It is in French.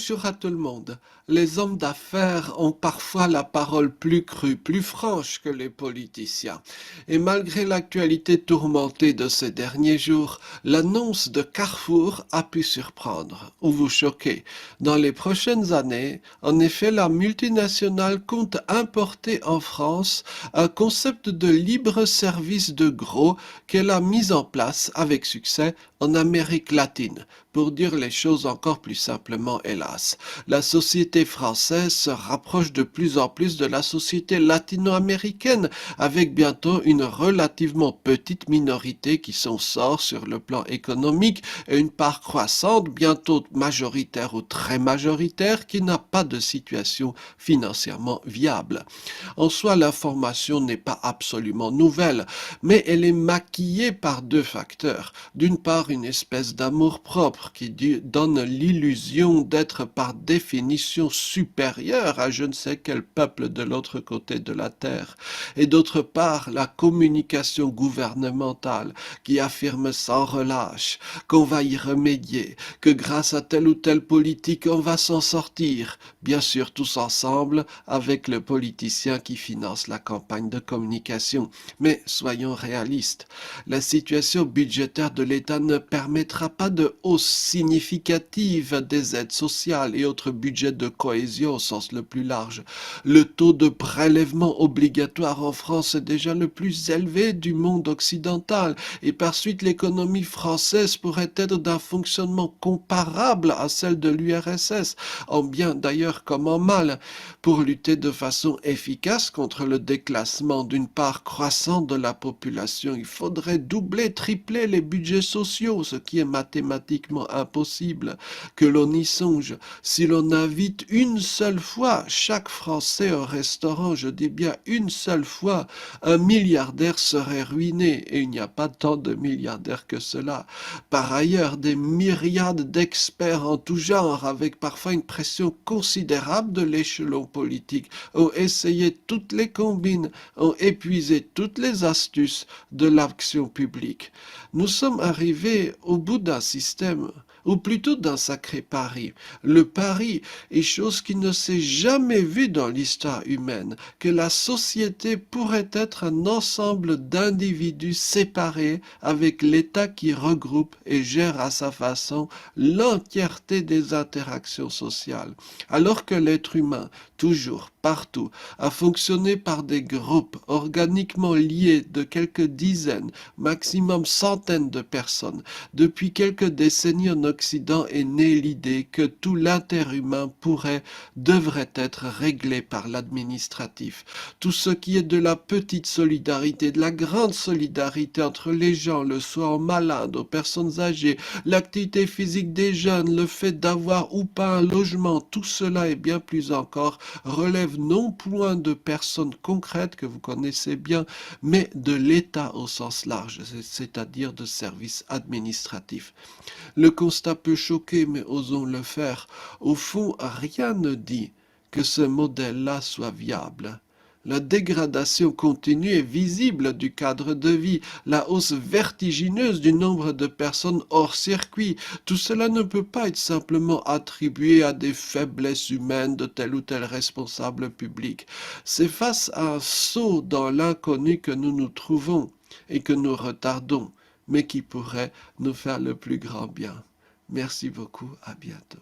Bonjour à tout le monde. Les hommes d'affaires ont parfois la parole plus crue, plus franche que les politiciens. Et malgré l'actualité tourmentée de ces derniers jours, l'annonce de Carrefour a pu surprendre ou vous choquer. Dans les prochaines années, en effet, la multinationale compte importer en France un concept de libre service de gros qu'elle a mis en place avec succès en Amérique latine. Pour dire les choses encore plus simplement, hélas, la société française se rapproche de plus en plus de la société latino-américaine, avec bientôt une relativement petite minorité qui s'en sort sur le plan économique et une part croissante, bientôt majoritaire ou très majoritaire, qui n'a pas de situation financièrement viable. En soi, l'information n'est pas absolument nouvelle, mais elle est maquillée par deux facteurs. D'une part, une espèce d'amour-propre qui donne l'illusion d'être par définition supérieur à je ne sais quel peuple de l'autre côté de la terre. Et d'autre part, la communication gouvernementale qui affirme sans relâche qu'on va y remédier, que grâce à telle ou telle politique on va s'en sortir, bien sûr tous ensemble avec le politicien qui finance la campagne de communication. Mais soyons réalistes, la situation budgétaire de l'État ne permettra pas de hausse significative des aides sociales et autres budgets de cohésion au sens le plus large. Le taux de prélèvement obligatoire en France est déjà le plus élevé du monde occidental et par suite l'économie française pourrait être d'un fonctionnement comparable à celle de l'URSS, en bien d'ailleurs comme en mal. Pour lutter de façon efficace contre le déclassement d'une part croissante de la population, il faudrait doubler, tripler les budgets sociaux, ce qui est mathématiquement impossible. Que l'on y songe, si l'on invite une seule fois chaque Français au restaurant, je dis bien une seule fois, un milliardaire serait ruiné, et il n'y a pas tant de milliardaires que cela. Par ailleurs, des myriades d'experts en tout genre, avec parfois une pression considérable de l'échelon politique, ont essayé toutes les combines, ont épuisé toutes les astuces de l'action publique. Nous sommes arrivés au bout d'un système, ou plutôt d'un sacré pari. Le pari est chose qui ne s'est jamais vue dans l'histoire humaine, que la société pourrait être un ensemble d'individus séparés avec l'État qui regroupe et gère à sa façon l'entièreté des interactions sociales, alors que l'être humain, toujours, partout, a fonctionné par des groupes organiquement liés de quelques dizaines, maximum centaines de personnes. Depuis quelques décennies en Occident est née l'idée que tout l'interhumain devrait être réglé par l'administratif. Tout ce qui est de la petite solidarité, de la grande solidarité entre les gens, le soin aux malades, aux personnes âgées, l'activité physique des jeunes, le fait d'avoir ou pas un logement, tout cela et bien plus encore relève non point de personnes concrètes que vous connaissez bien, mais de l'État au sens large, c'est-à-dire de services administratifs. Le constat peut choquer, mais osons le faire. Au fond, rien ne dit que ce modèle-là soit viable. La dégradation continue et visible du cadre de vie, la hausse vertigineuse du nombre de personnes hors circuit, tout cela ne peut pas être simplement attribué à des faiblesses humaines de tel ou tel responsable public. C'est face à un saut dans l'inconnu que nous nous trouvons et que nous retardons, mais qui pourrait nous faire le plus grand bien. Merci beaucoup, à bientôt.